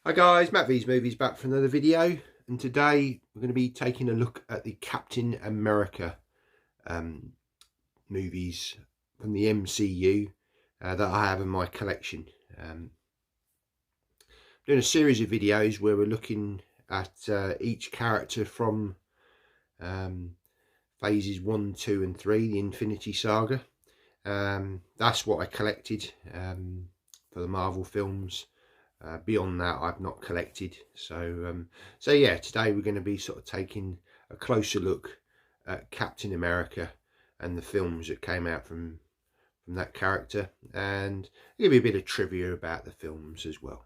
Hi guys, Matt V's Movies back for another video, and today we're going to be taking a look at the Captain America movies from the MCU that I have in my collection. Doing a series of videos where we're looking at each character from phases 1, 2 and 3, the Infinity Saga. That's what I collected for the Marvel films. Beyond that, I've not collected. So yeah, today we're going to be sort of taking a closer look at Captain America and the films that came out from that character, and give you a bit of trivia about the films as well.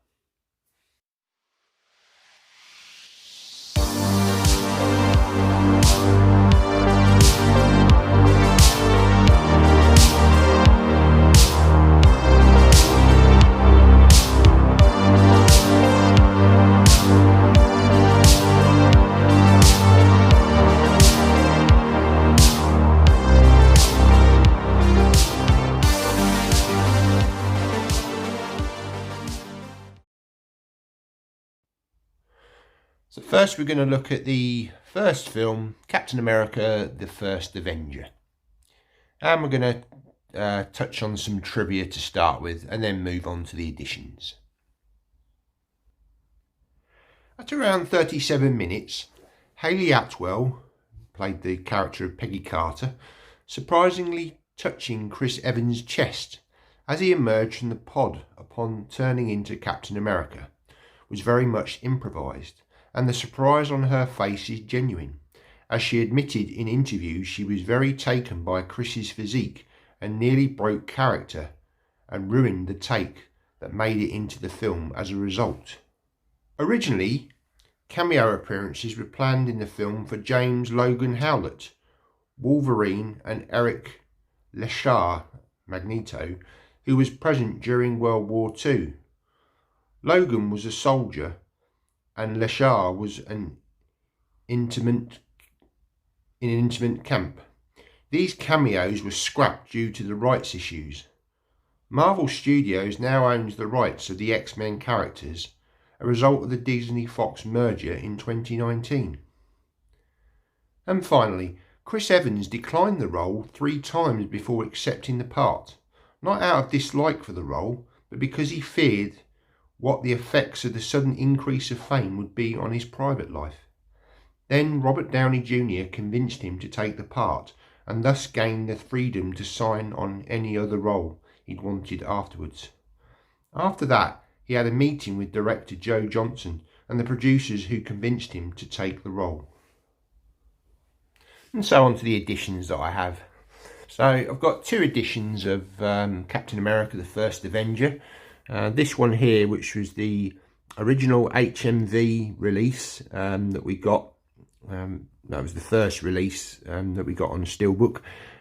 So first we're going to look at the first film, Captain America, the First Avenger. And we're going to touch on some trivia to start with, and then move on to the additions. At around 37 minutes, Hayley Atwell played the character of Peggy Carter, surprisingly touching Chris Evans' chest as he emerged from the pod upon turning into Captain America, was very much improvised, and the surprise on her face is genuine. As she admitted in interviews, she was very taken by Chris's physique and nearly broke character and ruined the take that made it into the film as a result. Originally, cameo appearances were planned in the film for James Logan Howlett, Wolverine, and Eric Lesher, Magneto, who was present during World War II. Logan was a soldier and Lesher was in an intimate camp. These cameos were scrapped due to the rights issues. Marvel Studios now owns the rights of the X-Men characters, a result of the Disney-Fox merger in 2019. And finally, Chris Evans declined the role 3 times before accepting the part, not out of dislike for the role, but because he feared what the effects of the sudden increase of fame would be on his private life. Then Robert Downey Jr. convinced him to take the part, and thus gained the freedom to sign on any other role he'd wanted afterwards. After that, he had a meeting with director Joe Johnston and the producers, who convinced him to take the role. And so on to the editions that I have. So I've got 2 editions of Captain America, the First Avenger. This one here, which was the original HMV release that we got. That was the first release that we got on Steelbook.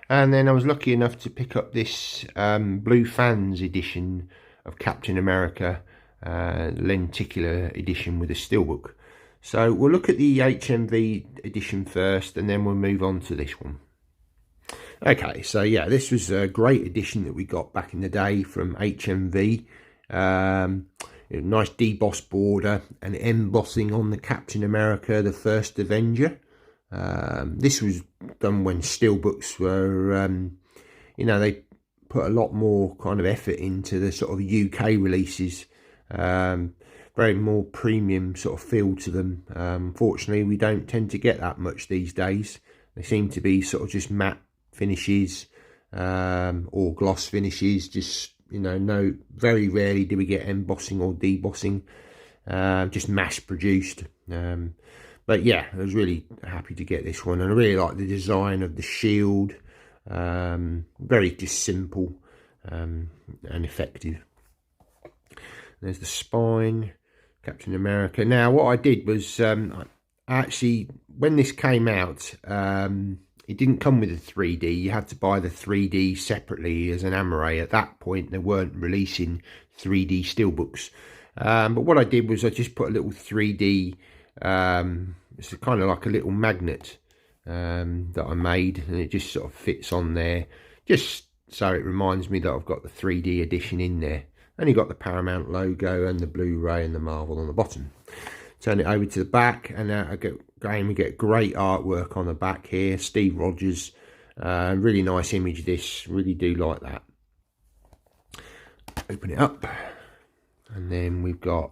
And then I was lucky enough to pick up this Blue Fans edition of Captain America, lenticular edition with a Steelbook. So we'll look at the HMV edition first, and then we'll move on to this one. Okay, so yeah, this was a great edition that we got back in the day from HMV. Nice debossed border and embossing on the Captain America, the First Avenger. This was done when Steelbooks were, they put a lot more kind of effort into the sort of UK releases. Very more premium sort of feel to them. Unfortunately, we don't tend to get that much these days. They seem to be sort of just matte finishes or gloss finishes, just no, very rarely do we get embossing or debossing, just mass produced. But yeah, I was really happy to get this one, and I really like the design of the shield. Very just simple and effective. There's the spine, Captain America. Now what I did was actually, when this came out, it didn't come with a 3D. You had to buy the 3D separately as an Amaray. At that point, they weren't releasing 3D Steelbooks. But what I did was I just put a little 3D, it's kind of like a little magnet that I made, and it just sort of fits on there, just so it reminds me that I've got the 3D edition in there. and you've got the Paramount logo and the Blu-ray and the Marvel on the bottom. Turn it over to the back, and again we get great artwork on the back here. Steve Rogers, really nice image this, really do like that. Open it up, and then we've got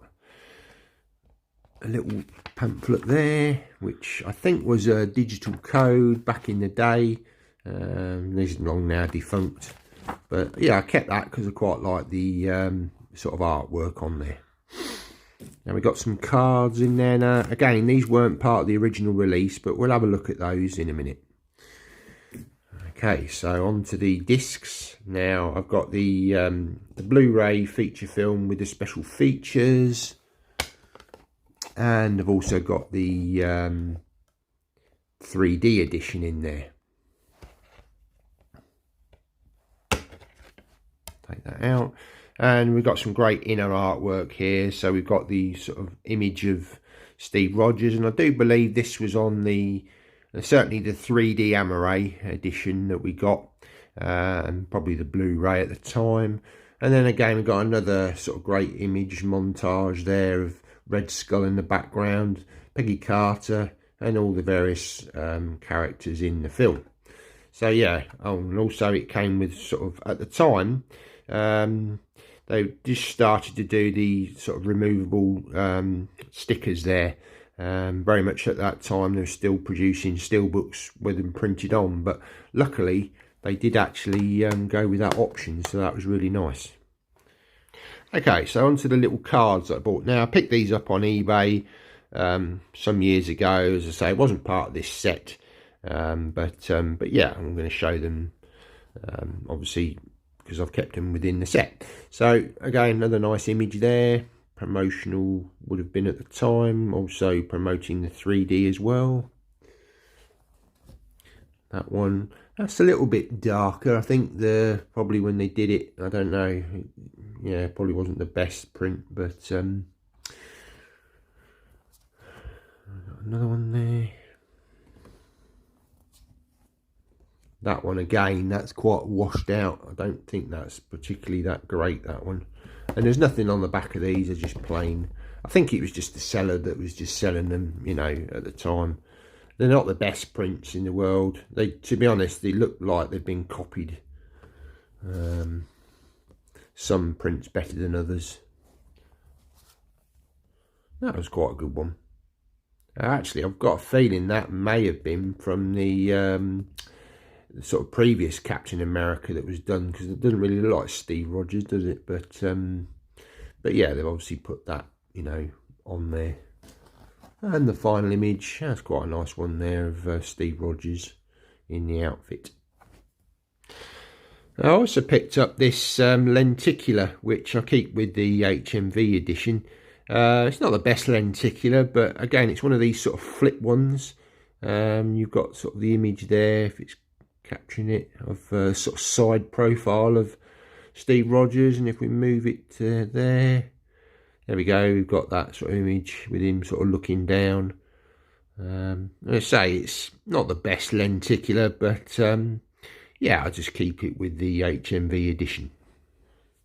a little pamphlet there, which I think was a digital code back in the day. This is long now defunct, but yeah, I kept that because I quite like the sort of artwork on there. Now we've got some cards in there. Now again, these weren't part of the original release, but we'll have a look at those in a minute. Okay, so on to the discs. Now I've got the Blu-ray feature film with the special features, and I've also got the 3D edition in there. Take that out, and we've got some great inner artwork here. So we've got the sort of image of Steve Rogers, and I do believe this was on the certainly the 3D Amaray edition that we got, and probably the Blu-ray at the time. And then again, we've got another sort of great image montage there of Red Skull in the background, Peggy Carter, and all the various characters in the film. So yeah, and also it came with sort of, at the time, they just started to do the sort of removable stickers there. Very much at that time they were still producing steelbooks with them printed on, but luckily they did actually go with that option, so that was really nice. Okay, so onto the little cards that I bought. Now I picked these up on eBay some years ago. As I say, it wasn't part of this set, but yeah, I'm going to show them obviously because I've kept them within the set. So again, another nice image there. Promotional would have been at the time, also promoting the 3D as well. That one, that's a little bit darker. I think probably when they did it, I don't know, yeah, probably wasn't the best print, but another one there. That one again, that's quite washed out. I don't think that's particularly that great, that one. And there's nothing on the back of these, they're just plain. I think it was just the seller that was just selling them, you know, at the time. They're not the best prints in the world. They, to be honest, they look like they've been copied. Some prints better than others. That was quite a good one. Actually, I've got a feeling that may have been from the sort of previous Captain America that was done, because it doesn't really look like Steve Rogers, does it? But yeah, they've obviously put that, you know, on there. And the final image, that's quite a nice one there of Steve Rogers in the outfit. I also picked up this lenticular, which I keep with the HMV edition. It's not the best lenticular, but again, it's one of these sort of flip ones. You've got sort of the image there, if it's capturing it, of sort of side profile of Steve Rogers, and if we move it to there we go, we've got that sort of image with him sort of looking down. I say it's not the best lenticular, but yeah, I'll just keep it with the HMV edition.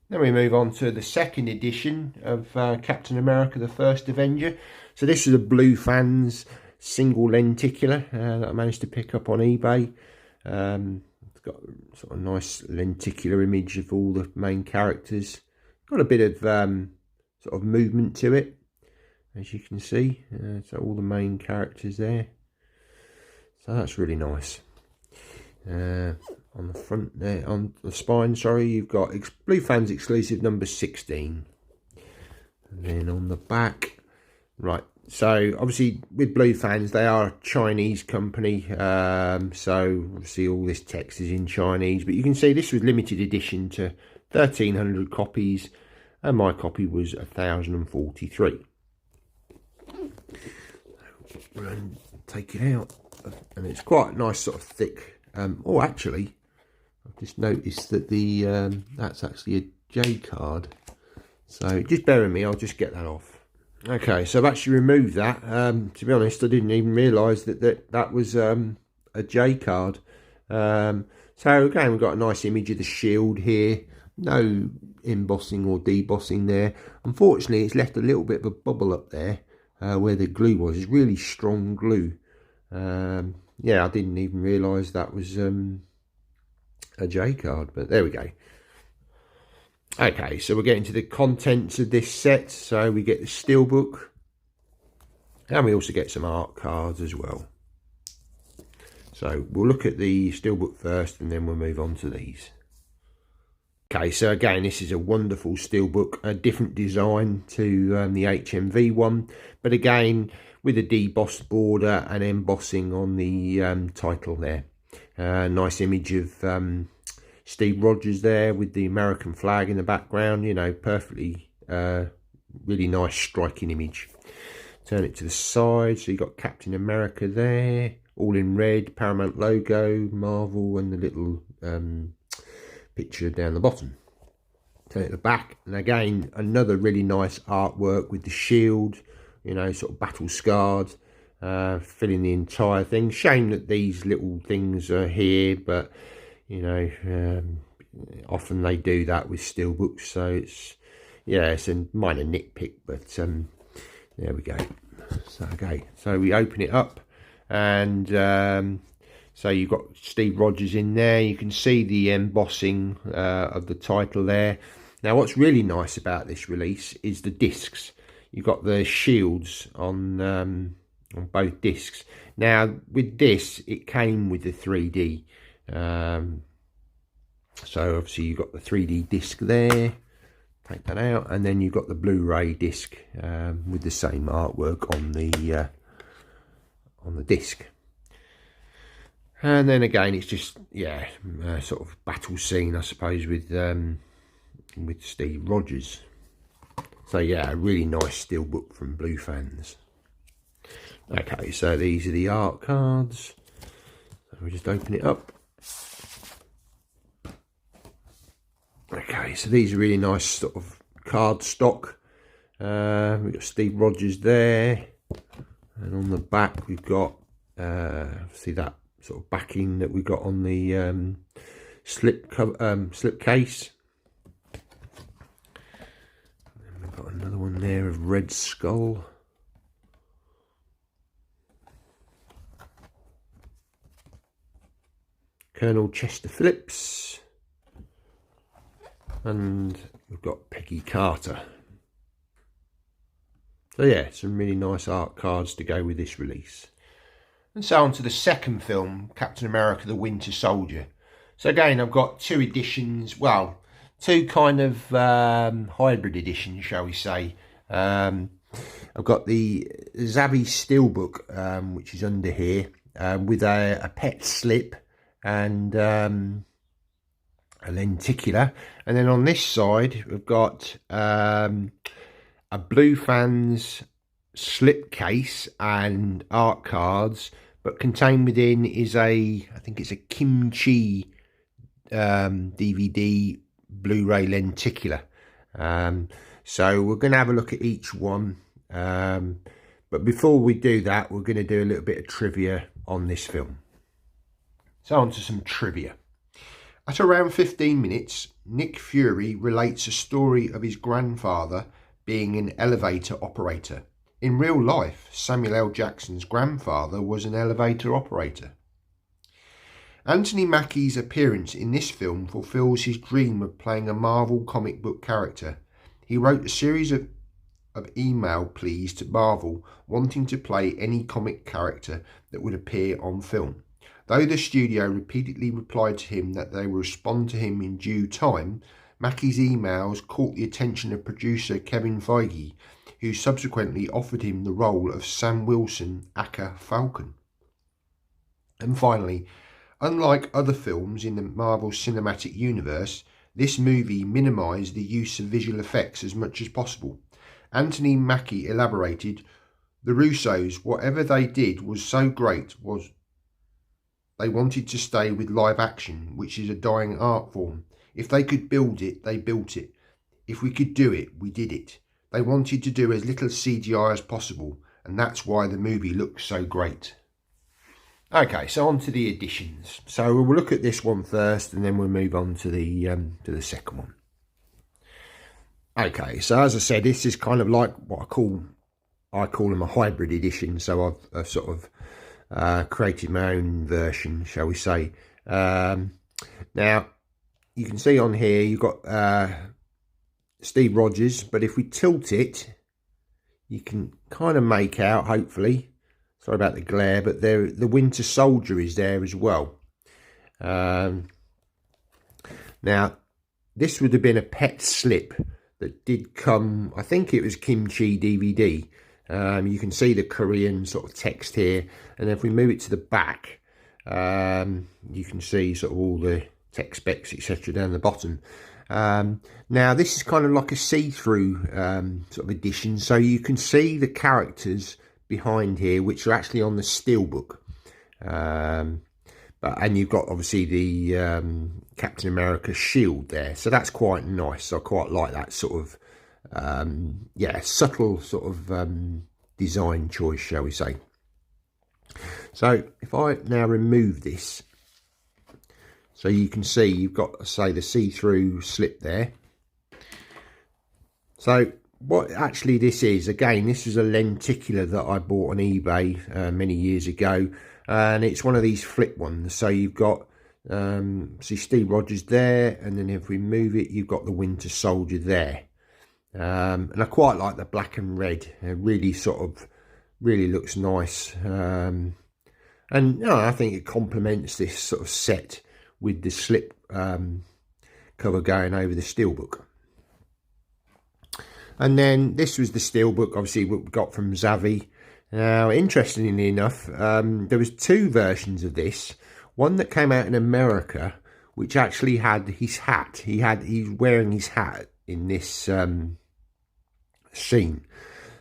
Then we move on to the second edition of Captain America, the First Avenger. So this is a Blue Fans single lenticular that I managed to pick up on eBay. It's got sort of nice lenticular image of all the main characters. Got a bit of sort of movement to it, as you can see. So all the main characters there. So that's really nice. On the front there, on the spine, sorry, you've got Blue Fans exclusive number 16. And then on the back, right. So obviously with Blue Fans, they are a Chinese company, so obviously all this text is in Chinese, but you can see this was limited edition to 1,300 copies, and my copy was 1,043. And take it out, and it's quite a nice sort of thick. Oh, actually, I've just noticed that the that's actually a J card. So just bear with me, I'll just get that off. Okay, so I've actually removed that. To be honest, I didn't even realise that was a J card. So again, we've got a nice image of the shield here. no embossing or debossing there. Unfortunately, it's left a little bit of a bubble up there where the glue was. It's really strong glue. Yeah, I didn't even realise that was a J card, but there we go. Okay, so we're getting to the contents of this set. So we get the steelbook, and we also get some art cards as well. So we'll look at the steelbook first, and then we'll move on to these. Okay, so again, this is a wonderful steelbook, a different design to the HMV one, but again, with a debossed border and embossing on the title there. Nice image of Steve Rogers there with the American flag in the background, you know, perfectly, really nice striking image. Turn it to the side, so you've got Captain America there, all in red, Paramount logo, Marvel, and the little picture down the bottom. Turn it to the back, and again, another really nice artwork with the shield, you know, sort of battle scarred, filling the entire thing. Shame that these little things are here, but you know, often they do that with steelbooks, so it's, yeah, it's a minor nitpick, but there we go. So okay, so we open it up, and so you've got Steve Rogers in there. You can see the embossing of the title there. Now, what's really nice about this release is the discs. You've got the shields on both discs. Now, with this, it came with the 3D. So obviously you've got the 3D disc there. Take that out, and then you've got the Blu-ray disc with the same artwork on the disc. And then again, it's just, yeah, sort of battle scene, I suppose, with Steve Rogers. So yeah, a really nice steelbook from Blue Fans. Okay, so these are the art cards. So we just open it up. Okay, so these are really nice sort of card stock. We've got Steve Rogers there, and on the back we've got see that sort of backing that we got on the slip case. And we've got another one there of Red Skull. Colonel Chester Phillips. And we've got Peggy Carter. So yeah, some really nice art cards to go with this release. And so on to the second film, Captain America the Winter Soldier. So again, I've got two editions, well, two kind of hybrid editions, shall we say. I've got the Zavvi Steelbook, which is under here, with a pet slip and a lenticular. And then on this side, we've got a Blue Fans slip case and art cards, but contained within is I think it's a Kimchi DVD Blu-ray lenticular. So we're going to have a look at each one, but before we do that, we're going to do a little bit of trivia on this film. So on to some trivia. At around 15 minutes, Nick Fury relates a story of his grandfather being an elevator operator. In real life, Samuel L. Jackson's grandfather was an elevator operator. Anthony Mackie's appearance in this film fulfills his dream of playing a Marvel comic book character. He wrote a series of email pleas to Marvel wanting to play any comic character that would appear on film. Though the studio repeatedly replied to him that they would respond to him in due time, Mackie's emails caught the attention of producer Kevin Feige, who subsequently offered him the role of Sam Wilson, aka Falcon. And finally, unlike other films in the Marvel Cinematic Universe, this movie minimised the use of visual effects as much as possible. Anthony Mackie elaborated, "The Russos, whatever they did was so great was they wanted to stay with live action, which is a dying art form. If they could build it, they built it. If we could do it, we did it. They wanted to do as little CGI as possible, and that's why the movie looks so great." Okay, so on to the additions. So we'll look at this one first, and then we'll move on to the second one. Okay, so as I said, this is kind of like what I call them a hybrid edition. So I've sort of created my own version, shall we say. Now you can see on here you've got Steve Rogers, but if we tilt it, you can kind of make out, hopefully, sorry about the glare, but there the Winter Soldier is there as well. Now this would have been a pet slip that did come, I think it was Kimchi DVD. You can see the Korean sort of text here, and if we move it to the back, you can see sort of all the tech specs, etc. down the bottom. Now this is kind of like a see-through sort of edition, so you can see the characters behind here, which are actually on the steelbook. And you've got obviously the Captain America shield there, so that's quite nice. I quite like that sort of yeah, subtle sort of design choice, shall we say. So if I now remove this, so you can see you've got, say, the see-through slip there. So what actually this is, again, this is a lenticular that I bought on eBay many years ago, and it's one of these flip ones. So you've got see Steve Rogers there, and then if we move it, you've got the Winter Soldier there. And I quite like the black and red. It really sort of looks nice, and you know, I think it complements this sort of set with the slip cover going over the steelbook. And then this was the steelbook, obviously, what we got from Zavvi. Now, interestingly enough, there was two versions of this. One that came out in America, which actually had his hat. He's wearing his hat in this scene.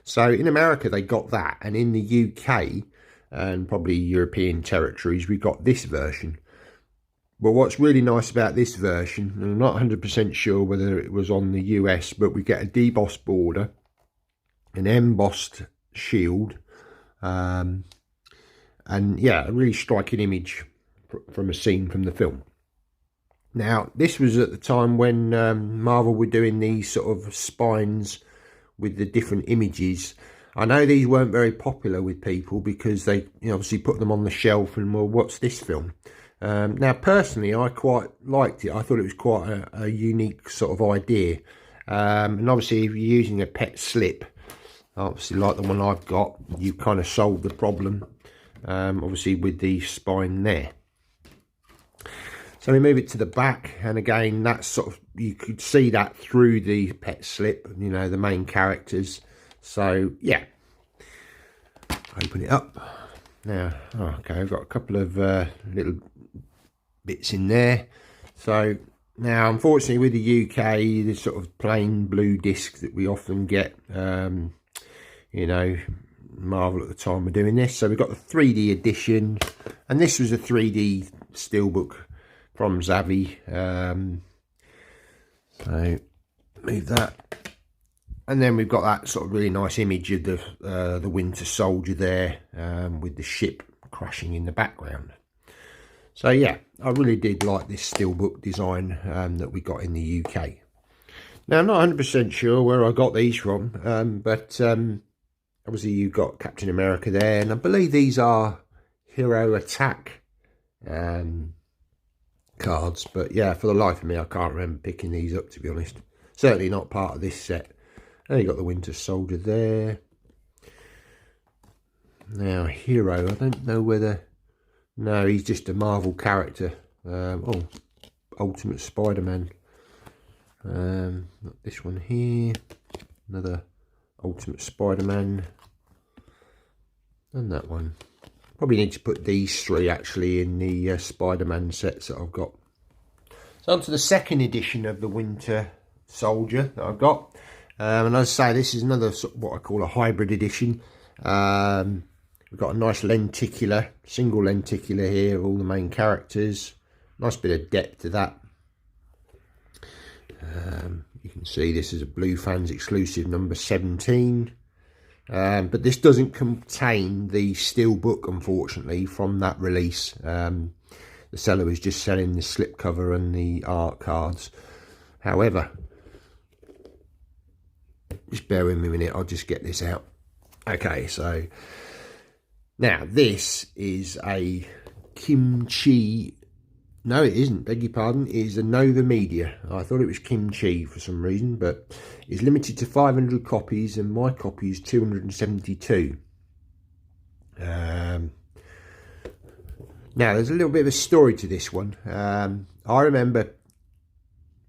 So in America, they got that. And in the UK, and probably European territories, we got this version. But what's really nice about this version, and I'm not 100% sure whether it was on the US, but we get a debossed border, an embossed shield, and yeah, a really striking image from a scene from the film. Now, this was at the time when Marvel were doing these sort of spines with the different images. I know these weren't very popular with people because they, you know, obviously put them on the shelf and, well, what's this film? Now, personally, I quite liked it. I thought it was quite a unique sort of idea. And obviously, if you're using a pet slip, obviously like the one I've got, you kind of solved the problem, obviously, with the spine there. So we move it to the back, and again, that's sort of, you could see that through the pet slip, you know, the main characters. So, yeah. Open it up. Now, okay, I've got a couple of little bits in there. So now, unfortunately, with the UK, the sort of plain blue disc that we often get, you know, Marvel at the time were doing this. So we've got the 3D edition, and this was a 3D steelbook from Zavvi. So move that. And then we've got that sort of really nice image of the Winter Soldier there, with the ship crashing in the background. So yeah, I really did like this steelbook design that we got in the UK. Now, I'm not 100% sure where I got these from, but obviously you've got Captain America there, and I believe these are Hero Attack cards. But yeah, for the life of me, I can't remember picking these up, to be honest. Certainly not part of this set. And you got the Winter Soldier there. Now, Hero, I don't know whether... No, he's just a Marvel character. Oh, Ultimate Spider-Man. Got this one here. Another Ultimate Spider-Man. And that one. Probably need to put these three, actually, in the Spider-Man sets that I've got. So on to the second edition of the Winter Soldier that I've got. And as I say, this is another sort of what I call a hybrid edition. We've got a nice lenticular, single lenticular here, all the main characters. Nice bit of depth to that. You can see this is a Blue Fans exclusive number 17. But this doesn't contain the steelbook, unfortunately, from that release. The seller was just selling the slipcover and the art cards. However, just bear with me a minute, I'll just get this out. Okay, so now this is a Kimchi. No, it isn't, beg your pardon. It is a Nova Media. I thought it was Kimchi for some reason, but it's limited to 500 copies, and my copy is 272. Now, there's a little bit of a story to this one. I remember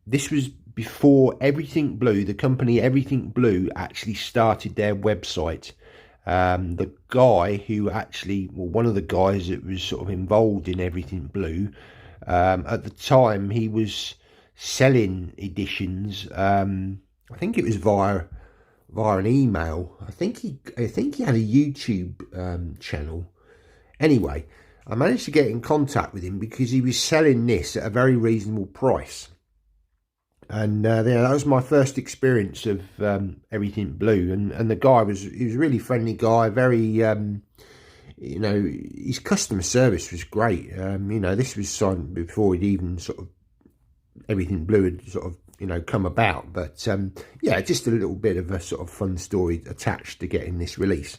this was before Everything Blue, the company Everything Blue, actually started their website. The guy who actually, well, one of the guys that was sort of involved in Everything Blue, at the time he was selling editions. I think it was via an email. I think he had a YouTube channel. Anyway, I managed to get in contact with him because he was selling this at a very reasonable price. And yeah, that was my first experience of Everything Blue, and the guy was a really friendly guy, very you know, his customer service was great. You know, this was signed before it even sort of Everything Blue had sort of, you know, come about. But yeah, just a little bit of a sort of fun story attached to getting this release.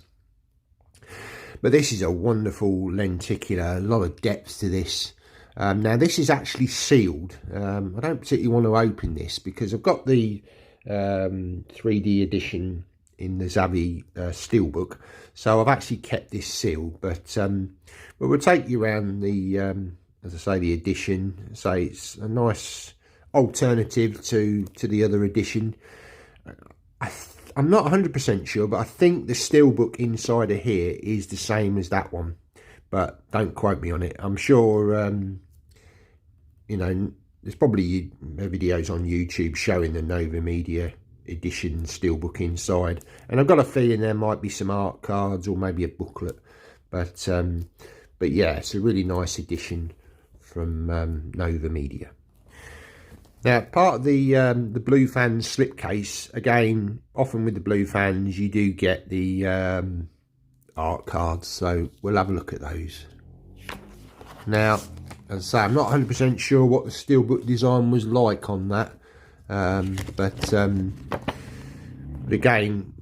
But this is a wonderful lenticular, a lot of depth to this. Now this is actually sealed. I don't particularly want to open this because I've got the 3D edition in the Zavvi Steelbook, so I've actually kept this sealed. But we'll take you around the, as I say, the edition. Say it's a nice alternative to the other edition. I'm not 100% sure, but I think the Steelbook inside of here is the same as that one. But don't quote me on it. I'm sure, you know, there's probably videos on YouTube showing the Nova Media edition Steelbook inside. And I've got a feeling there might be some art cards or maybe a booklet. But yeah, it's a really nice edition from Nova Media. Now, part of the Blue Fans slipcase, again, often with the Blue Fans, you do get the art cards, so we'll have a look at those. Now, as I say, I'm not 100% sure what the Steelbook design was like on that, but again,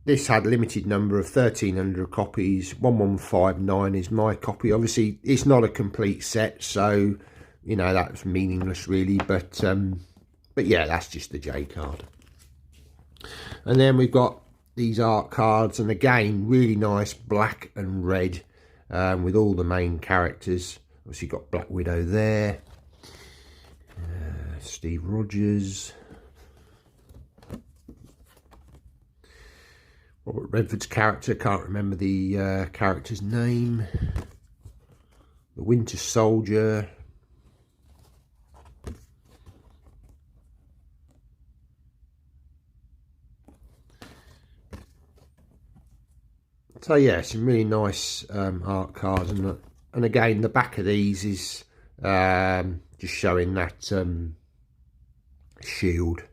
this had a limited number of 1,300 copies. 1159 is my copy. Obviously, it's not a complete set, so you know that's meaningless really. But yeah, that's just the J card. And then we've got these art cards, and again, really nice black and red with all the main characters. Obviously, got Black Widow there, Steve Rogers, Robert Redford's character, can't remember the character's name, the Winter Soldier, so yeah, some really nice art cards, and again the back of these is just showing that shield.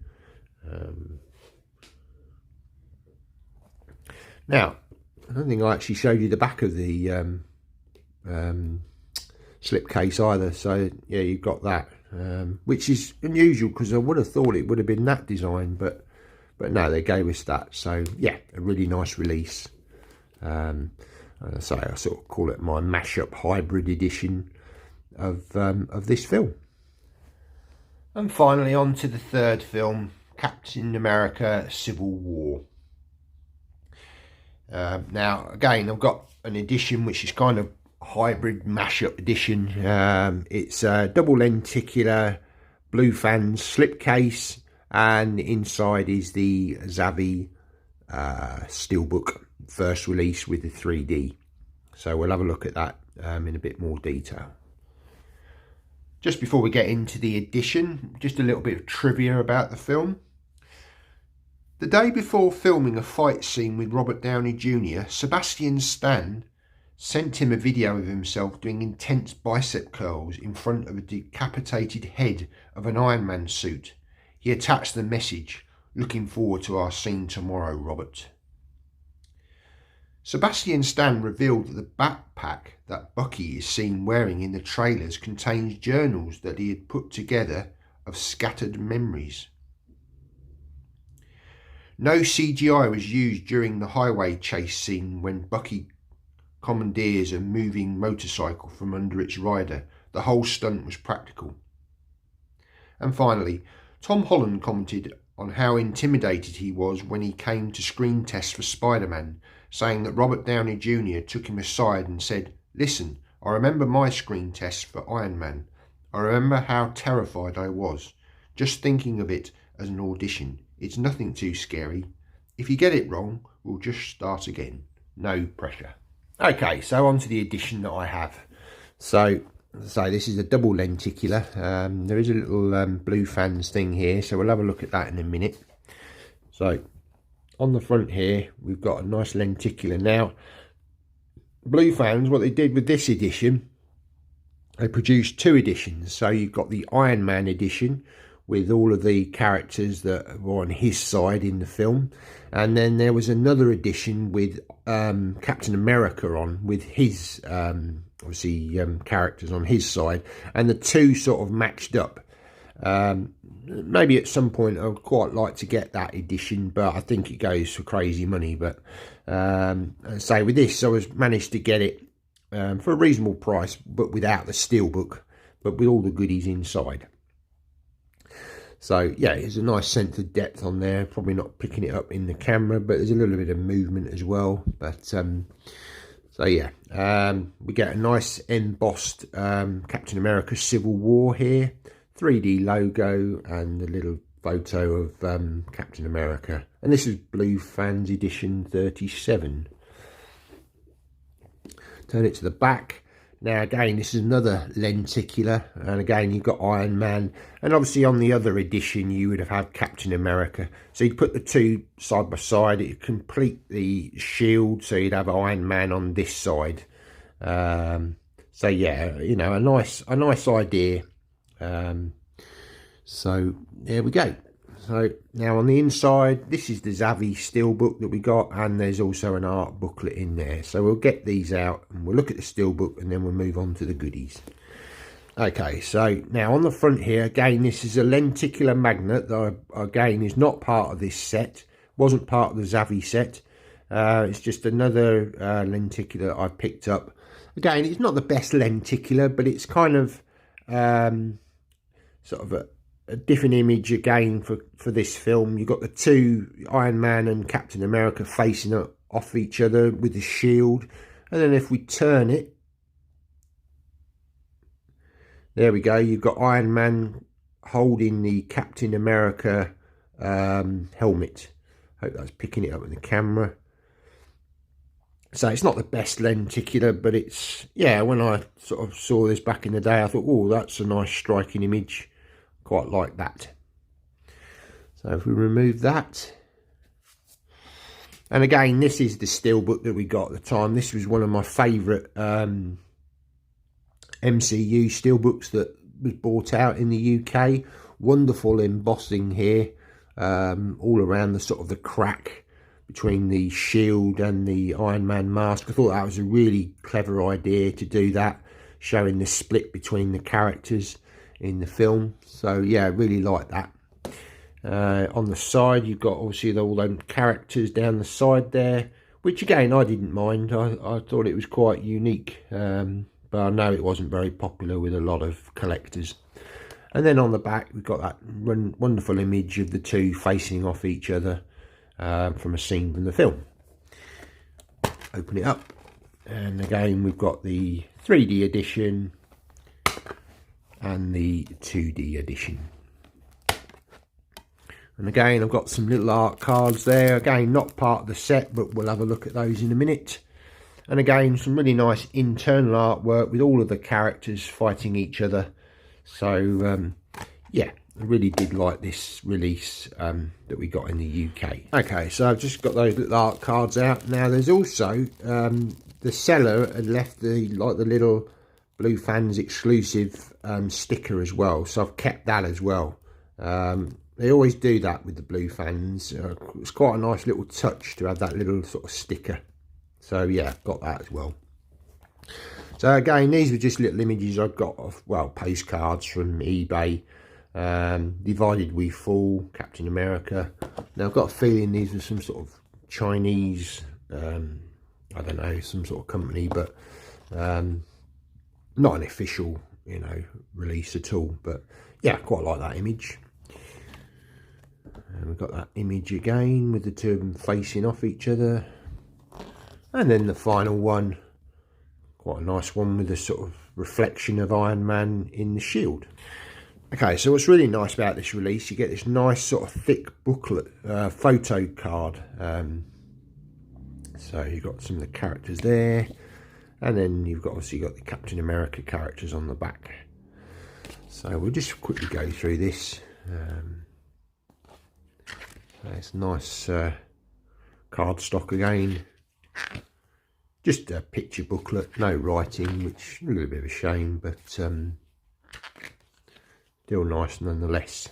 Now, I don't think I actually showed you the back of the slipcase either, so yeah, you've got that, which is unusual because I would have thought it would have been that design, but no, they gave us that. So yeah, a really nice release. So I sort of call it my mashup hybrid edition of this film. And finally, on to the third film, Captain America: Civil War. Now, again, I've got an edition which is kind of hybrid mashup edition. It's a double lenticular Blue Fans slipcase, and inside is the Zavvi Steelbook first release with the 3D. So we'll have a look at that in a bit more detail. Just before we get into the edition, just a little bit of trivia about the film. The day before filming a fight scene with Robert Downey Jr., Sebastian Stan sent him a video of himself doing intense bicep curls in front of a decapitated head of an Iron Man suit. He attached the message, "Looking forward to our scene tomorrow, Robert." Sebastian Stan revealed that the backpack that Bucky is seen wearing in the trailers contains journals that he had put together of scattered memories. No CGI was used during the highway chase scene when Bucky commandeers a moving motorcycle from under its rider. The whole stunt was practical. And finally, Tom Holland commented on how intimidated he was when he came to screen test for Spider-Man, saying that Robert Downey Jr. took him aside and said, "Listen, I remember my screen test for Iron Man. I remember how terrified I was, just thinking of it as an audition. It's nothing too scary. If you get it wrong, we'll just start again. No pressure." Okay, so on to the edition that I have. So this is a double lenticular. There is a little Blue Fans thing here, so we'll have a look at that in a minute. So on the front here, we've got a nice lenticular. Now, Blue Fans, what they did with this edition, they produced two editions. So you've got the Iron Man edition with all of the characters that were on his side in the film, and then there was another edition with Captain America on, with his obviously characters on his side, and the two sort of matched up. Maybe at some point I would quite like to get that edition, but I think it goes for crazy money. But say with this, I was managed to get it for a reasonable price, but without the steelbook, but with all the goodies inside. So yeah, there's a nice sense of depth on there. Probably not picking it up in the camera, but there's a little bit of movement as well. But so yeah, we get a nice embossed Captain America Civil War here, 3D logo, and a little photo of Captain America. And this is Blue Fans edition 37. Turn it to the back. Now again, this is another lenticular, and again you've got Iron Man, and obviously on the other edition you would have had Captain America. So you'd put the two side by side, it'd complete the shield, so you'd have Iron Man on this side. So yeah, you know, a nice idea. So there we go. So now on the inside, this is the Zavvi steelbook that we got, and there's also an art booklet in there. So we'll get these out and we'll look at the steelbook, and then we'll move on to the goodies. Okay, so now on the front here, again, this is a lenticular magnet that again is not part of this set, wasn't part of the Zavvi set. It's just another lenticular I picked up. Again, it's not the best lenticular, but it's kind of sort of a different image again for this film. You've got the two, Iron Man and Captain America, facing off each other with the shield. And then if we turn it, there we go. You've got Iron Man holding the Captain America helmet. Hope that's picking it up with the camera. So it's not the best lenticular, but it's, yeah, when I sort of saw this back in the day, I thought, oh, that's a nice striking image. Quite like that. So if we remove that, and again, this is the steelbook that we got at the time. This was one of my favourite MCU steelbooks that was bought out in the UK. Wonderful embossing here, all around the sort of the crack between the shield and the Iron Man mask. I thought that was a really clever idea to do that, showing the split between the characters in the film. So yeah, really like that. On the side, you've got obviously all those characters down the side there, which again I didn't mind. I thought it was quite unique, but I know it wasn't very popular with a lot of collectors. And then on the back, we've got that wonderful image of the two facing off each other from a scene from the film. Open it up, and again we've got the 3D edition and the 2D edition. And again, I've got some little art cards there. Again, not part of the set, but we'll have a look at those in a minute. And again, some really nice internal artwork with all of the characters fighting each other. So, yeah, I really did like this release that we got in the UK. Okay, so I've just got those little art cards out. Now, there's also, the seller had left the little Blue Fans exclusive sticker as well, so I've kept that as well. They always do that with the Blue Fans. It's quite a nice little touch to have that little sort of sticker. So yeah, got that as well. So again, these were just little images I've got of, well, postcards from eBay. Divided We Fall, Captain America. Now I've got a feeling these are some sort of Chinese, I don't know, some sort of company, but not an official, you know, release at all. But yeah, quite like that image. And we've got that image again with the two of them facing off each other. And then the final one, quite a nice one with a sort of reflection of Iron Man in the shield. Okay, so what's really nice about this release, you get this nice sort of thick booklet, photo card. So you've got some of the characters there, and then you've got obviously got the Captain America characters on the back. So we'll just quickly go through this. It's nice card stock again. Just a picture booklet, no writing, which is a little bit of a shame, but still nice nonetheless.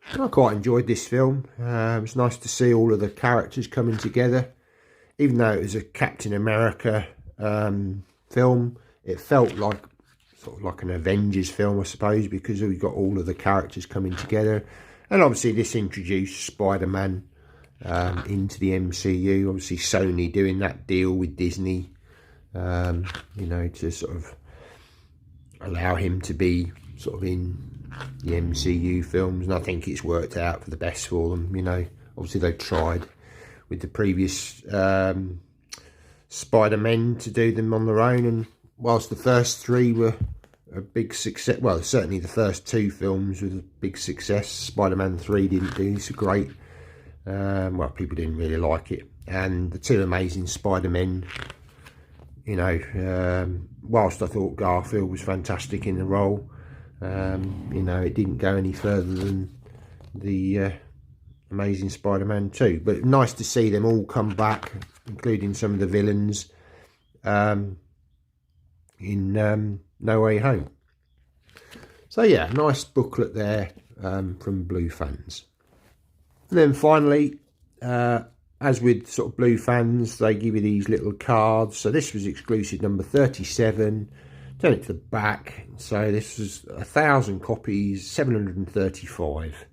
I quite enjoyed this film. It's nice to see all of the characters coming together. Even though it was a Captain America film, it felt like sort of like an Avengers film, I suppose, because we got all of the characters coming together. And obviously this introduced Spider-Man into the MCU. Obviously Sony doing that deal with Disney, you know, to sort of allow him to be sort of in the MCU films, and I think it's worked out for the best for them. You know, obviously they tried with the previous Spider-Men to do them on their own, and whilst the first three were a big success, well, certainly the first two films were a big success. Spider-Man 3 didn't do so great. Well, people didn't really like it, and the two Amazing Spider-Men, you know, whilst I thought Garfield was fantastic in the role, you know, it didn't go any further than the Amazing Spider-Man 2. But nice to see them all come back, including some of the villains in No Way Home. So yeah, nice booklet there from Blue Fans. And then finally, as with sort of Blue Fans, they give you these little cards. So this was exclusive number 37. Turn it to the back. So this was 1,000 copies, 735.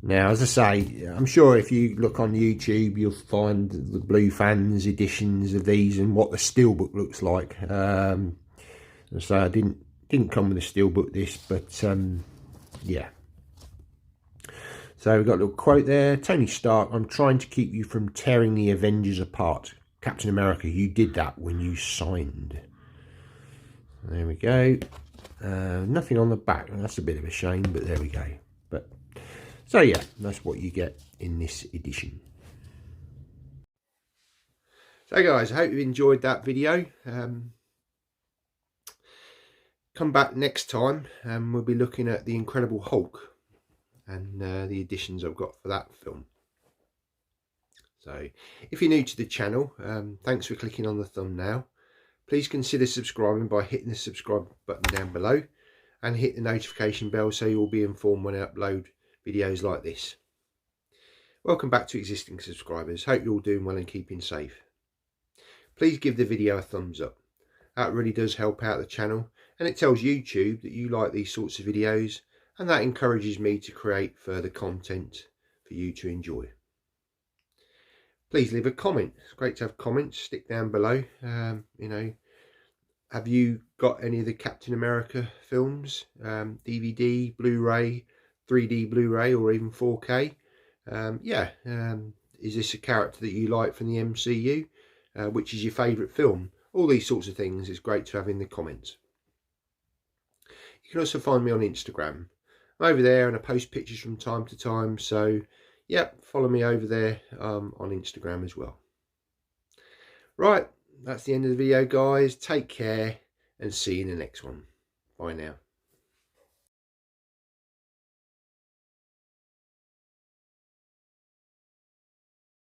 Now, as I say, I'm sure if you look on YouTube, you'll find the Blue Fans editions of these and what the steelbook looks like. So I didn't come with a steelbook this, but yeah. So we've got a little quote there. Tony Stark, I'm trying to keep you from tearing the Avengers apart. Captain America, you did that when you signed. There we go. Nothing on the back. That's a bit of a shame, but there we go. But so yeah, that's what you get in this edition. So guys, I hope you enjoyed that video. Come back next time and we'll be looking at The Incredible Hulk and the editions I've got for that film. So if you're new to the channel, thanks for clicking on the thumbnail. Please consider subscribing by hitting the subscribe button down below and hit the notification bell so you'll be informed when I upload videos like this. Welcome back to existing subscribers. Hope you're all doing well and keeping safe. Please give the video a thumbs up. That really does help out the channel, and it tells YouTube that you like these sorts of videos, and that encourages me to create further content for you to enjoy. Please leave a comment. It's great to have comments. Stick down below. You know, have you got any of the Captain America films? DVD, Blu-ray, 3D Blu-ray, or even 4K? Is this a character that you like from the MCU? Which is your favourite film? All these sorts of things is great to have in the comments. You can also find me on Instagram. I'm over there and I post pictures from time to time, so yep, follow me over there on Instagram as well. Right, that's the end of the video, guys. Take care and see you in the next one. Bye now.